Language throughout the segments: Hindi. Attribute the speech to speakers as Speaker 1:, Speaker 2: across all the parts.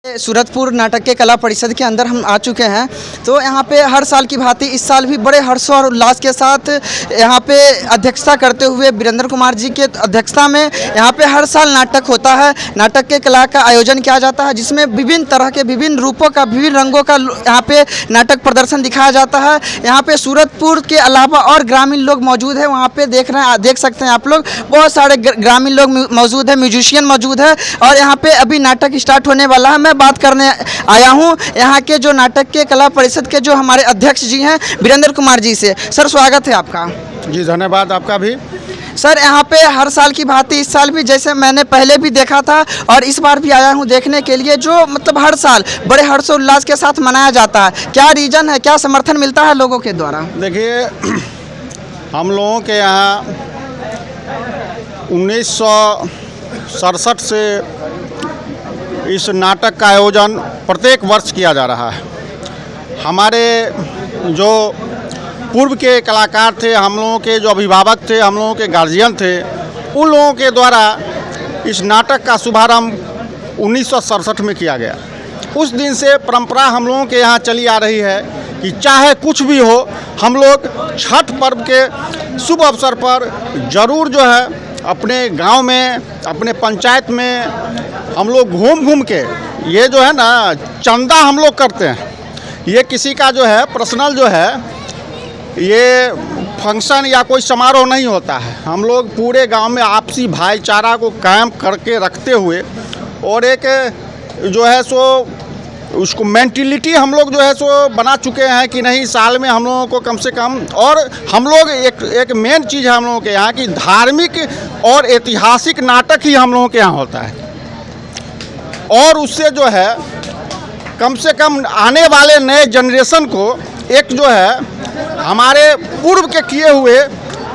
Speaker 1: सूरजपुर नाटक के कला परिषद के अंदर हम आ चुके हैं। तो यहाँ पे हर साल की भांति इस साल भी बड़े हर्ष और उल्लास के साथ यहाँ पे अध्यक्षता करते हुए वीरेंद्र कुमार जी के अध्यक्षता में यहाँ पे हर साल नाटक होता है। नाटक के कला का आयोजन किया जाता है, जिसमें विभिन्न तरह के विभिन्न रूपों का विभिन्न रंगों का यहाँ पे नाटक प्रदर्शन दिखाया जाता है। यहाँ पे सूरजपुर के अलावा और ग्रामीण लोग मौजूद है। वहाँ पे देख सकते हैं आप लोग, बहुत सारे ग्रामीण लोग मौजूद है, म्यूजिशियन मौजूद है। और यहाँ पे अभी नाटक स्टार्ट होने वाला है। मैं बात करने आया हूँ यहाँ के जो नाटक के कला परिषद के जो हमारे अध्यक्ष जी हैं वीरेंद्र कुमार जी से। सर, स्वागत है आपका।
Speaker 2: जी धन्यवाद आपका भी।
Speaker 1: सर, यहाँ पे हर साल की भांति इस साल भी, जैसे मैंने पहले भी देखा था और इस बार भी आया हूँ देखने के लिए, जो मतलब हर साल बड़े हर्षोल्लास के साथ मनाया जाता है। क्या रीज़न है, क्या समर्थन मिलता है लोगों के द्वारा?
Speaker 2: देखिए, हम लोगों के यहाँ 1967 से इस नाटक का आयोजन प्रत्येक वर्ष किया जा रहा है। हमारे जो पूर्व के कलाकार थे, हम लोगों के जो अभिभावक थे, हम लोगों के गार्जियन थे, उन लोगों के द्वारा इस नाटक का शुभारंभ 1967 में किया गया। उस दिन से परंपरा हम लोगों के यहाँ चली आ रही है कि चाहे कुछ भी हो, हम लोग छठ पर्व के शुभ अवसर पर ज़रूर जो है अपने गांव में, अपने पंचायत में हम लोग घूम घूम के, ये जो है ना चंदा हम लोग करते हैं। ये किसी का जो है पर्सनल जो है ये फंक्शन या कोई समारोह नहीं होता है। हम लोग पूरे गांव में आपसी भाईचारा को कायम करके रखते हुए और एक जो है सो उसको मेंटिलिटी हम लोग जो है सो बना चुके हैं कि नहीं, साल में हम लोगों को कम से कम, और हम लोग एक मेन चीज़ है हम लोगों के यहाँ कि धार्मिक और ऐतिहासिक नाटक ही हम लोगों के यहाँ होता है। और उससे जो है कम से कम आने वाले नए जनरेशन को एक जो है हमारे पूर्व के किए हुए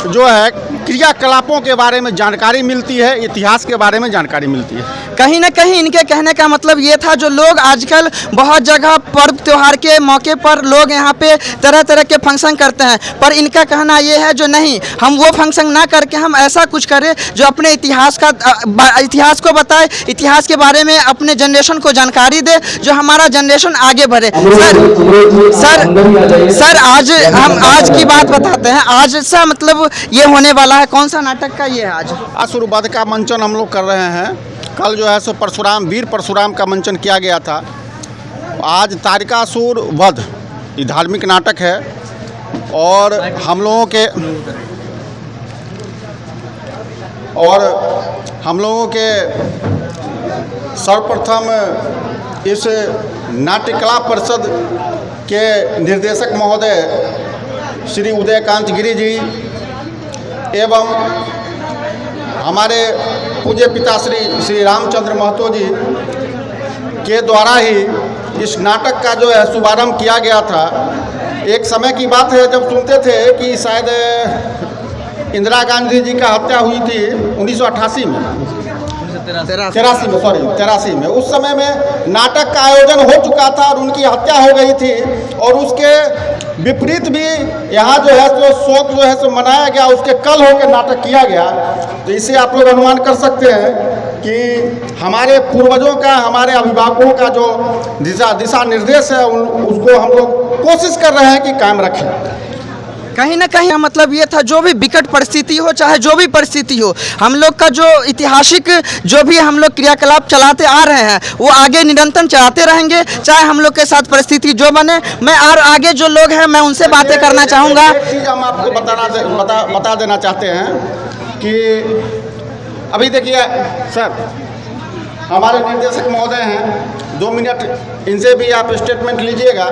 Speaker 2: जो है क्रियाकलापों के बारे में जानकारी मिलती है, इतिहास के बारे में जानकारी मिलती है।
Speaker 1: कहीं ना कहीं इनके कहने का मतलब ये था, जो लोग आजकल बहुत जगह पर्व त्योहार के मौके पर लोग यहाँ पे तरह तरह के फंक्शन करते हैं, पर इनका कहना ये है जो नहीं, हम वो फंक्शन ना करके हम ऐसा कुछ करें जो अपने इतिहास को बताए, इतिहास के बारे में अपने जनरेशन को जानकारी दे, जो हमारा जनरेशन आगे बढ़े। सर आज हम आज की बात बताते हैं। आज सा मतलब ये होने वाला है, कौन सा नाटक का ये है? आज
Speaker 2: असुरवध का मंचन हम लोग कर रहे हैं। कल जो है सो वीर परशुराम का मंचन किया गया था। आज तारिकासुर वध ये धार्मिक नाटक है। और हम लोगों के सर्वप्रथम इस नाट्य कला परिषद के निर्देशक महोदय श्री उदयकांत गिरी जी एवं हमारे पूज्य पिताश्री श्री रामचंद्र महतो जी के द्वारा ही इस नाटक का जो है शुभारंभ किया गया था। एक समय की बात है जब सुनते थे कि शायद इंदिरा गांधी जी का हत्या हुई थी 1988 में, 83 में। उस समय में नाटक का आयोजन हो चुका था और उनकी हत्या हो गई थी। और उसके विपरीत भी यहाँ जो है तो शोक जो है सो मनाया गया, उसके कल होकर नाटक किया गया। तो इससे आप लोग अनुमान कर सकते हैं कि हमारे पूर्वजों का, हमारे अभिभावकों का जो दिशा निर्देश है उसको हम लोग कोशिश कर रहे हैं कि कायम रखें।
Speaker 1: कहीं ना कहीं मतलब ये था, जो भी विकट परिस्थिति हो, चाहे जो भी परिस्थिति हो, हम लोग का जो ऐतिहासिक जो भी हम लोग क्रियाकलाप चलाते आ रहे हैं वो आगे निरंतर चलाते रहेंगे, चाहे हम लोग के साथ परिस्थिति जो बने। मैं और आगे जो लोग हैं मैं उनसे बातें करना चाहूँगा।
Speaker 2: एक चीज़ हम आपको बता देना चाहते हैं कि अभी देखिए सर, हमारे निर्देशक महोदय हैं, 2 मिनट इनसे भी आप स्टेटमेंट लीजिएगा।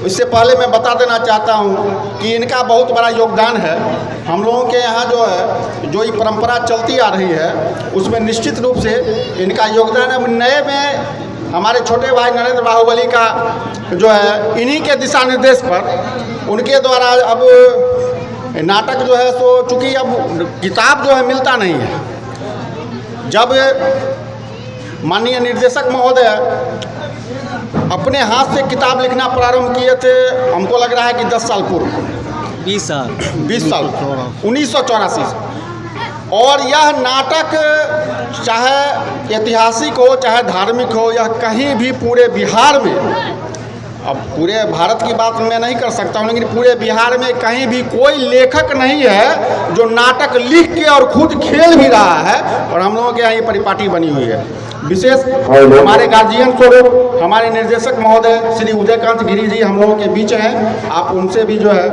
Speaker 2: इससे पहले मैं बता देना चाहता हूं कि इनका बहुत बड़ा योगदान है। हम लोगों के यहाँ जो है जो ये परंपरा चलती आ रही है उसमें निश्चित रूप से इनका योगदान है। नए में हमारे छोटे भाई नरेंद्र बाहुबली का जो है इन्हीं के दिशा निर्देश पर, उनके द्वारा अब नाटक जो है सो चूँकि अब किताब जो है मिलता नहीं है। जब माननीय निर्देशक महोदय अपने हाथ से किताब लिखना प्रारंभ किए थे, हमको लग रहा है कि 10 साल पूर्व,
Speaker 1: 20 साल
Speaker 2: 1984 से। और यह नाटक चाहे ऐतिहासिक हो चाहे धार्मिक हो या कहीं भी पूरे बिहार में, अब पूरे भारत की बात मैं नहीं कर सकता हूँ, लेकिन पूरे बिहार में कहीं भी कोई लेखक नहीं है जो नाटक लिख के और खुद खेल भी रहा है। और हम लोगों के यहाँ ये परिपाटी बनी हुई है। विशेष हमारे गार्जियन स्वरूप हमारे निर्देशक महोदय श्री उदयकांत गिरी जी हम लोगों के बीच हैं, आप उनसे भी जो है।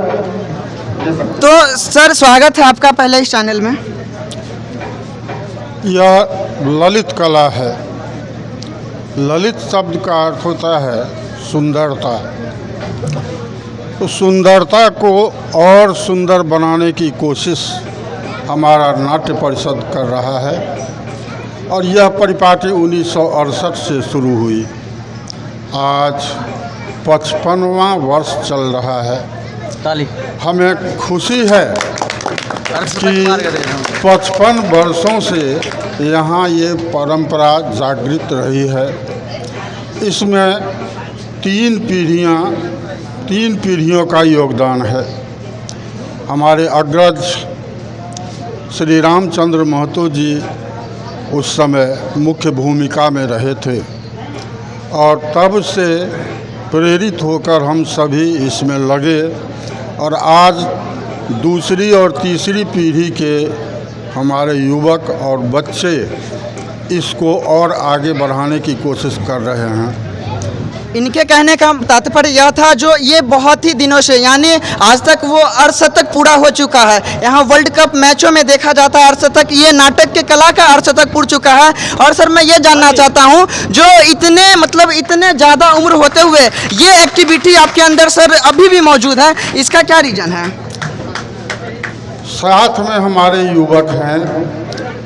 Speaker 1: तो सर स्वागत है आपका पहले इस चैनल में।
Speaker 3: यह ललित कला है। ललित शब्द का अर्थ होता है सुंदरता। तो सुंदरता को और सुंदर बनाने की कोशिश हमारा नाट्य परिषद कर रहा है और यह परिपाटी 1968 से शुरू हुई। आज 55वां वर्ष चल रहा है। हमें खुशी है कि 55 वर्षों से यहाँ ये परंपरा जागृत रही है। इसमें तीन पीढ़ियों का योगदान है। हमारे अग्रज श्री रामचंद्र महतो जी उस समय मुख्य भूमिका में रहे थे और तब से प्रेरित होकर हम सभी इसमें लगे और आज दूसरी और तीसरी पीढ़ी के हमारे युवक और बच्चे इसको और आगे बढ़ाने की कोशिश कर रहे हैं।
Speaker 1: इनके कहने का तात्पर्य यह था जो ये बहुत ही दिनों से यानी आज तक वो अर्धशतक पूरा हो चुका है। यहाँ वर्ल्ड कप मैचों में देखा जाता है अर्धशतक, ये नाटक के कला का अर्धशतक पूरा चुका है। और सर मैं ये जानना चाहता हूँ जो इतने ज़्यादा उम्र होते हुए ये एक्टिविटी आपके अंदर सर अभी भी मौजूद है, इसका क्या रीज़न है?
Speaker 3: साथ में हमारे युवक हैं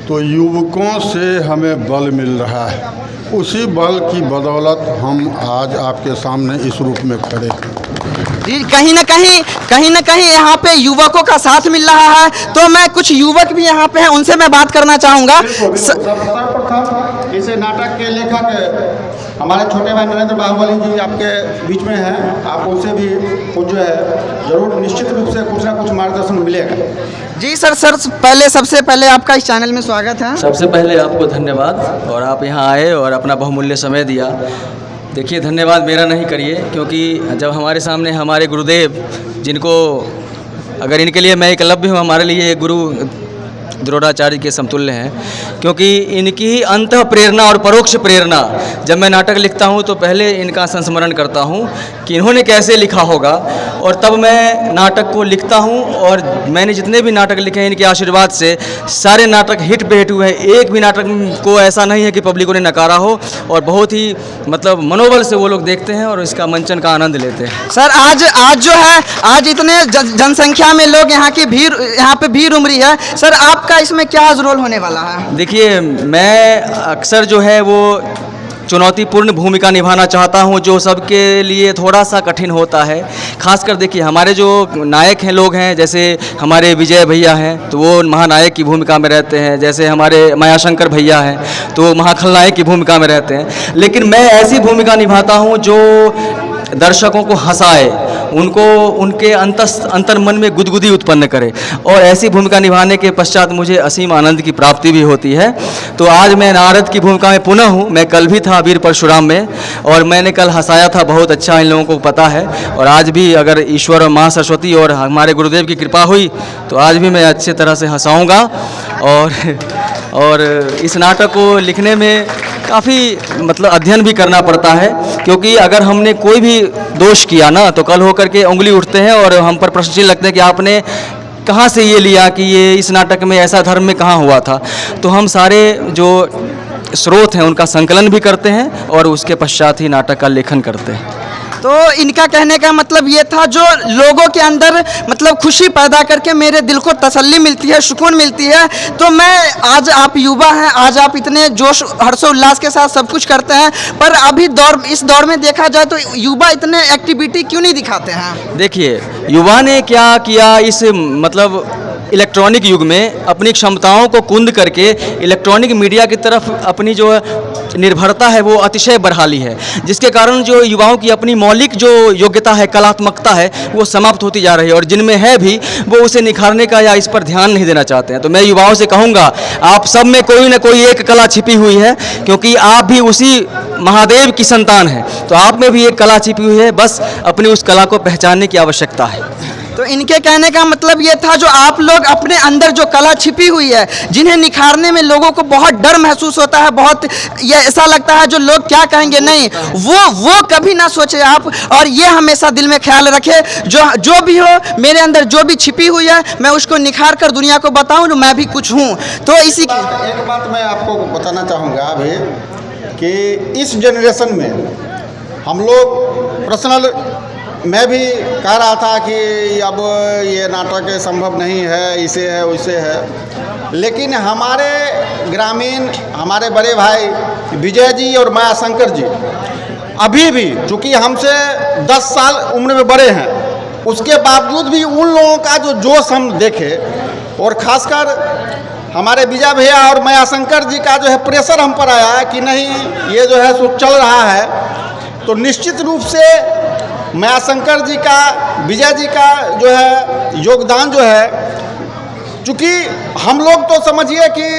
Speaker 3: तो युवकों से हमें बल मिल रहा है। उसी बल की बदौलत हम आज आपके सामने इस रूप में खड़े हैं।
Speaker 1: जी कहीं ना कहीं यहाँ पे युवकों का साथ मिल रहा है। तो मैं कुछ युवक भी यहाँ पे हैं, उनसे मैं बात करना चाहूँगा।
Speaker 2: सर्वप्रथम इस नाटक के लेखक हमारे छोटे भाई नरेंद्र बाहुबली जी आपके बीच में हैं, आप उनसे भी कुछ जो है जरूर निश्चित रूप से कुछ ना कुछ मार्गदर्शन मिलेगा।
Speaker 1: जी सर सबसे पहले आपका इस चैनल में स्वागत है।
Speaker 4: सबसे पहले आपको धन्यवाद और आप यहाँ आए और अपना बहुमूल्य समय दिया। देखिए धन्यवाद मेरा नहीं करिए, क्योंकि जब हमारे सामने हमारे गुरुदेव, जिनको अगर इनके लिए मैं एकलव्य हूँ, हमारे लिए गुरु द्रोणाचार्य के समतुल्य हैं, क्योंकि इनकी ही अंत प्रेरणा और परोक्ष प्रेरणा, जब मैं नाटक लिखता हूं तो पहले इनका संस्मरण करता हूं कि इन्होंने कैसे लिखा होगा और तब मैं नाटक को लिखता हूं। और मैंने जितने भी नाटक लिखे हैं इनके आशीर्वाद से सारे नाटक हिट पे हिट हुए हैं। एक भी नाटक को ऐसा नहीं है कि पब्लिकों ने नकारा हो और बहुत ही मतलब मनोबल से वो लोग देखते हैं और इसका मंचन का आनंद लेते हैं।
Speaker 1: सर आज जो है आज इतने जनसंख्या में लोग यहाँ पे भीड़ उमड़ी है, सर आपका इसमें क्या रोल होने वाला है?
Speaker 4: देखिए मैं अक्सर जो है वो चुनौतीपूर्ण भूमिका निभाना चाहता हूं, जो सबके लिए थोड़ा सा कठिन होता है। खासकर देखिए हमारे जो नायक हैं लोग हैं, जैसे हमारे विजय भैया हैं तो वो महानायक की भूमिका में रहते हैं, जैसे हमारे मायाशंकर भैया हैं तो महाखलनायक की भूमिका में रहते हैं। लेकिन मैं ऐसी भूमिका निभाता हूं जो दर्शकों को हंसाए, उनको उनके अंतर मन में गुदगुदी उत्पन्न करे, और ऐसी भूमिका निभाने के पश्चात मुझे असीम आनंद की प्राप्ति भी होती है। तो आज मैं नारद की भूमिका में पुनः हूँ। मैं कल भी था वीर परशुराम में और मैंने कल हंसाया था, बहुत अच्छा इन लोगों को पता है। और आज भी अगर ईश्वर और माँ सरस्वती और हमारे गुरुदेव की कृपा हुई तो आज भी मैं अच्छे तरह से हंसाऊँगा। और इस नाटक को लिखने में काफ़ी मतलब अध्ययन भी करना पड़ता है, क्योंकि अगर हमने कोई भी दोष किया ना तो कल होकर के उंगली उठते हैं और हम पर प्रश्नचिन्ह लगते हैं कि आपने कहाँ से ये लिया, कि ये इस नाटक में ऐसा धर्म में कहाँ हुआ था। तो हम सारे जो स्रोत हैं उनका संकलन भी करते हैं और उसके पश्चात ही नाटक का लेखन करते हैं।
Speaker 1: तो इनका कहने का मतलब ये था जो लोगों के अंदर मतलब खुशी पैदा करके मेरे दिल को तसल्ली मिलती है, सुकून मिलती है। तो मैं आज आप युवा हैं, आज आप इतने जोश हर्षोल्लास के साथ सब कुछ करते हैं, पर अभी इस दौर में देखा जाए तो युवा इतने एक्टिविटी क्यों नहीं दिखाते हैं?
Speaker 4: देखिए युवा ने क्या किया, इस मतलब इलेक्ट्रॉनिक युग में अपनी क्षमताओं को कुंद करके इलेक्ट्रॉनिक मीडिया की तरफ अपनी जो निर्भरता है वो अतिशय बढ़ा ली है, जिसके कारण जो युवाओं की अपनी मौलिक जो योग्यता है, कलात्मकता है, वो समाप्त होती जा रही है, और जिनमें है भी वो उसे निखारने का या इस पर ध्यान नहीं देना चाहते हैं। तो मैं युवाओं से कहूँगा, आप सब में कोई ना कोई एक कला छिपी हुई है, क्योंकि आप भी उसी महादेव की संतान हैं, तो आप में भी एक कला छिपी हुई है, बस अपनी उस कला को पहचानने की आवश्यकता है।
Speaker 1: तो इनके कहने का मतलब ये था, जो आप लोग अपने अंदर जो कला छिपी हुई है, जिन्हें निखारने में लोगों को बहुत डर महसूस होता है, बहुत ये ऐसा लगता है जो लोग क्या कहेंगे, नहीं वो कभी ना सोचे आप, और ये हमेशा दिल में ख्याल रखे, जो भी हो, मेरे अंदर जो भी छिपी हुई है, मैं उसको निखार कर दुनिया को बताऊं, मैं भी कुछ हूं। तो इसी की
Speaker 2: एक बात मैं आपको बताना चाहूँगा अभी, कि इस जनरेशन में हम लोग पर्सनल, मैं भी कह रहा था कि अब ये नाटक संभव नहीं है, इसे है वैसे है, लेकिन हमारे ग्रामीण, हमारे बड़े भाई विजय जी और माया शंकर जी अभी भी, चूँकि हमसे 10 साल उम्र में बड़े हैं, उसके बावजूद भी उन लोगों का जो जोश हम देखे, और ख़ासकर हमारे विजय भैया और माया शंकर जी का जो है प्रेशर हम पर आया है कि नहीं ये जो है सो चल रहा है, तो निश्चित रूप से माया शंकर जी का, विजय जी का जो है योगदान जो है, चूँकि हम लोग तो समझिए कि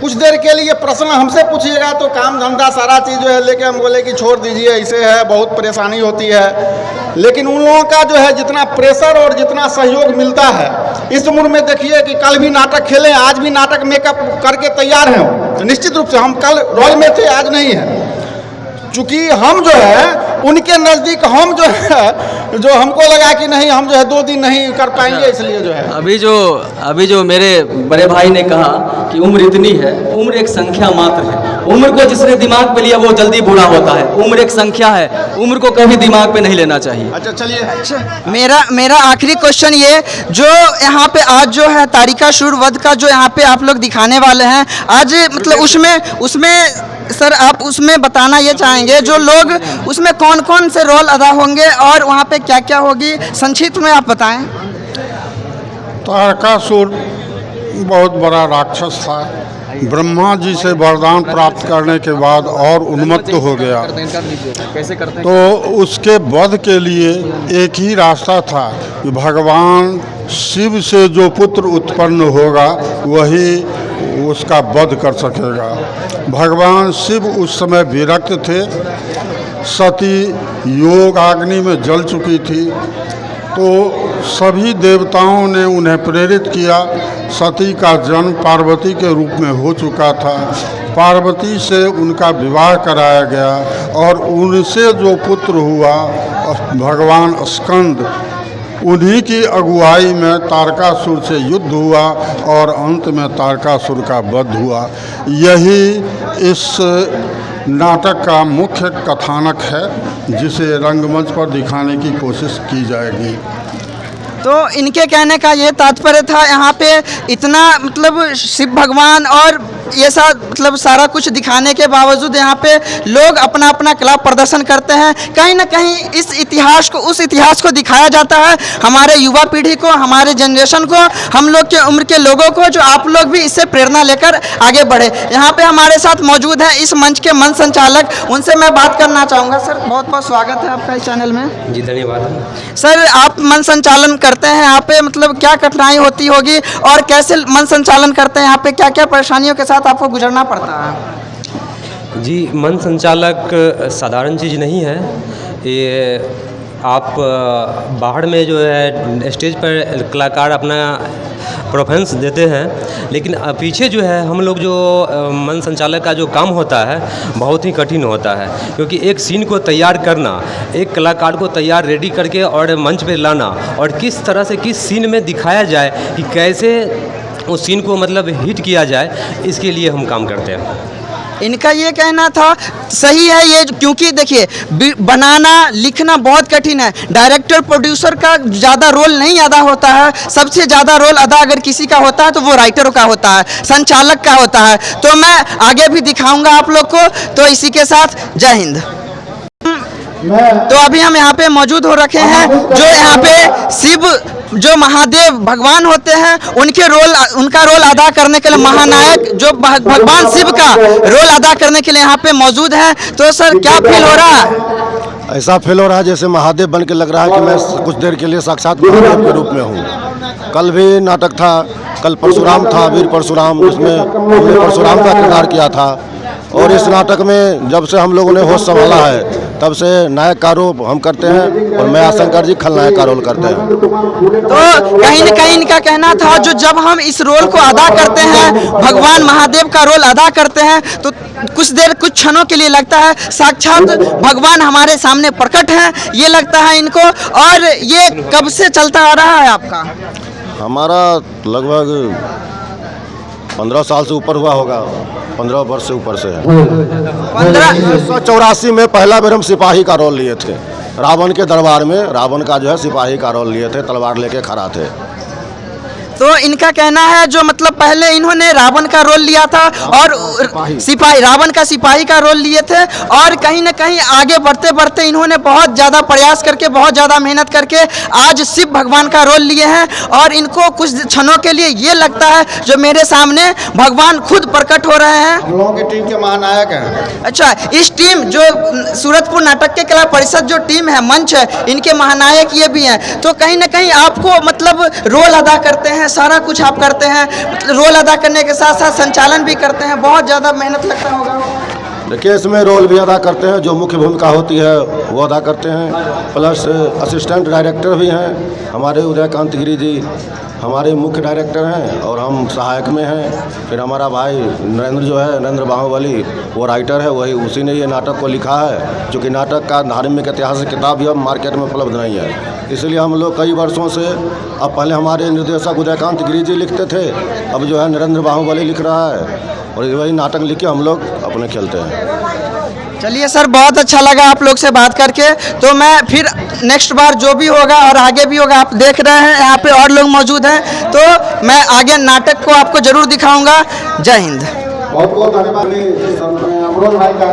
Speaker 2: कुछ देर के लिए प्रश्न हमसे पूछिएगा तो काम धंधा सारा चीज़ जो है लेके हम बोले कि छोड़ दीजिए, ऐसे है, बहुत परेशानी होती है, लेकिन उन लोगों का जो है जितना प्रेशर और जितना सहयोग मिलता है, इस उम्र में देखिए कि कल भी नाटक खेले, आज भी नाटक मेकअप करके तैयार हैं, तो निश्चित रूप से हम कल रोल में थे, आज नहीं है, चूँकि हम जो है उनके नज़दीक, हम जो है, जो हमको लगा कि नहीं हम जो है 2 दिन नहीं कर पाएंगे, इसलिए जो है
Speaker 4: अभी जो मेरे बड़े भाई ने कहा कि उम्र इतनी है, उम्र एक संख्या मात्र है, उम्र को जिसने दिमाग पे लिया वो जल्दी बूढ़ा होता है, उम्र एक संख्या है, उम्र को कभी दिमाग पे नहीं लेना चाहिए।
Speaker 2: अच्छा चलिए,
Speaker 1: अच्छा मेरा आखिरी क्वेश्चन ये, जो यहाँ पे आज जो है तारिका सुर वध का जो यहाँ पे आप लोग दिखाने वाले हैं आज, मतलब उसमें सर आप उसमें बताना ये चाहेंगे, जो लोग उसमें कौन कौन से रोल अदा होंगे और वहाँ पे क्या क्या होगी, संक्षिप्त में आप बताएं।
Speaker 3: तारकासुर बहुत बड़ा राक्षस था, ब्रह्मा जी से वरदान प्राप्त करने के बाद और उन्मत्त हो गया, तो उसके वध के लिए एक ही रास्ता था कि भगवान शिव से जो पुत्र उत्पन्न होगा वही उसका वध कर सकेगा। भगवान शिव उस समय विरक्त थे, सती योग अग्नि में जल चुकी थी, तो सभी देवताओं ने उन्हें प्रेरित किया। सती का जन्म पार्वती के रूप में हो चुका था, पार्वती से उनका विवाह कराया गया और उनसे जो पुत्र हुआ भगवान स्कंद, उन्हीं की अगुवाई में तारकासुर से युद्ध हुआ और अंत में तारकासुर का वध हुआ। यही इस नाटक का मुख्य कथानक है, जिसे रंगमंच पर दिखाने की कोशिश की जाएगी।
Speaker 1: तो इनके कहने का ये तात्पर्य था, यहाँ पे इतना मतलब शिव भगवान और ये मतलब सारा कुछ दिखाने के बावजूद यहाँ पे लोग अपना अपना कला प्रदर्शन करते हैं। कहीं ना कहीं इस इतिहास को, उस इतिहास को दिखाया जाता है हमारे युवा पीढ़ी को, हमारे जनरेशन को, हम लोग के उम्र के लोगों को, जो आप लोग भी इससे प्रेरणा लेकर आगे बढ़े। यहाँ पे हमारे साथ मौजूद हैं इस मंच के मंच संचालक, उनसे मैं बात करना चाहूँगा। सर बहुत बहुत स्वागत है आपका इस चैनल में।
Speaker 5: जी धन्यवाद।
Speaker 1: सर आप मंच संचालन करते हैं, यहाँ पे मतलब क्या कठिनाई होती होगी और कैसे मंच संचालन करते हैं, यहाँ पे क्या क्या परेशानियों के साथ आपको गुजरना पड़ता है?
Speaker 5: जी मंच संचालक साधारण चीज़ नहीं है, ये आप बाहर में जो है स्टेज पर कलाकार अपना परफॉर्मेंस देते हैं, लेकिन पीछे जो है हम लोग जो मंच संचालक का जो काम होता है बहुत ही कठिन होता है, क्योंकि एक सीन को तैयार करना, एक कलाकार को तैयार रेडी करके और मंच पे लाना और किस तरह से किस सीन में दिखाया जाए कि कैसे उस सीन को मतलब हिट किया जाए, इसके लिए हम काम करते हैं।
Speaker 1: इनका ये कहना था, सही है ये, क्योंकि देखिए बनाना लिखना बहुत कठिन है। डायरेक्टर प्रोड्यूसर का ज़्यादा रोल नहीं अदा होता है, सबसे ज़्यादा रोल अदा अगर किसी का होता है तो वो राइटर का होता है, संचालक का होता है। तो मैं आगे भी दिखाऊंगा आप लोग को। तो इसी के साथ जय हिंद। तो अभी हम यहाँ पे मौजूद हो रखे हैं जो यहाँ पे शिव जो महादेव भगवान होते हैं उनका रोल अदा करने के लिए महानायक जो भगवान शिव का रोल अदा करने के लिए यहाँ पे मौजूद है। तो सर क्या फील हो रहा है?
Speaker 6: ऐसा फील हो रहा है जैसे महादेव बन के लग रहा है कि मैं कुछ देर के लिए साक्षात महादेव के रूप में हूँ। कल भी नाटक था, कल परशुराम था, वीर परशुराम, जिसमें हमने परशुराम का किरदार किया था। और इस नाटक में जब से हम लोगों ने होश संभाला है तब से नायक का रोल हम करते हैं और मैं शंकर जी खलनायक का रोल करते हैं।
Speaker 1: तो कहीं न कहीं इनका कहना था जो जब हम इस रोल को अदा करते हैं, भगवान महादेव का रोल अदा करते हैं, तो कुछ क्षणों के लिए लगता है साक्षात भगवान हमारे सामने प्रकट हैं, ये लगता है इनको। और ये कब से चलता आ रहा है आपका?
Speaker 6: हमारा लगभग 15 साल से ऊपर हुआ होगा, 15 वर्ष से ऊपर से है। 1984 में पहला बार हम सिपाही का रोल लिए थे। रावण के दरबार में रावण का जो है सिपाही का रोल लिए थे, तलवार लेके खड़ा थे।
Speaker 1: तो इनका कहना है जो मतलब पहले इन्होंने रावण का रोल लिया था और सिपाही रावण का सिपाही का रोल लिए थे, और कहीं ना कहीं आगे बढ़ते बढ़ते इन्होंने बहुत ज़्यादा प्रयास करके, बहुत ज़्यादा मेहनत करके आज शिव भगवान का रोल लिए हैं। और इनको कुछ क्षणों के लिए ये लगता है जो मेरे सामने भगवान खुद प्रकट हो रहे हैं।
Speaker 2: हम लोगों की टीम के महानायक हैं।
Speaker 1: अच्छा, इस टीम जो सूरजपुर नाटक के कला परिषद जो टीम है, मंच है, इनके महानायक ये भी हैं। तो कहीं ना कहीं आपको मतलब रोल अदा करते हैं, सारा कुछ आप करते हैं, रोल अदा करने के साथ साथ संचालन भी करते हैं, बहुत ज़्यादा मेहनत लगता होगा।
Speaker 6: देखिए, इसमें रोल भी अदा करते हैं, जो मुख्य भूमिका होती है वो अदा करते हैं, प्लस असिस्टेंट डायरेक्टर भी हैं। हमारे उदयकांत गिरी जी हमारे मुख्य डायरेक्टर हैं और हम सहायक में हैं। फिर हमारा भाई नरेंद्र जो है, नरेंद्र बाहुबली, वो राइटर है, वही उसी ने ये नाटक को लिखा है। चूँकि नाटक का धार्मिक ऐतिहासिक किताब भी अब मार्केट में उपलब्ध नहीं है, इसलिए हम लोग कई वर्षों से, अब पहले हमारे निर्देशक उदयकांत गिरी जी लिखते थे, अब जो है नरेंद्र बाहुबली लिख रहा है, और वही नाटक लिख के हम लोग अपने खेलते हैं।
Speaker 1: चलिए सर, बहुत अच्छा लगा आप लोग से बात करके। तो मैं फिर नेक्स्ट बार जो भी होगा और आगे भी होगा, आप देख रहे हैं यहाँ पे और लोग मौजूद हैं, तो मैं आगे नाटक को आपको ज़रूर दिखाऊंगा। जय हिंद।
Speaker 2: बहुत बहुत धन्यवाद अमरोल भाई का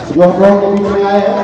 Speaker 2: जो हम लोगों के बीच में आए हैं।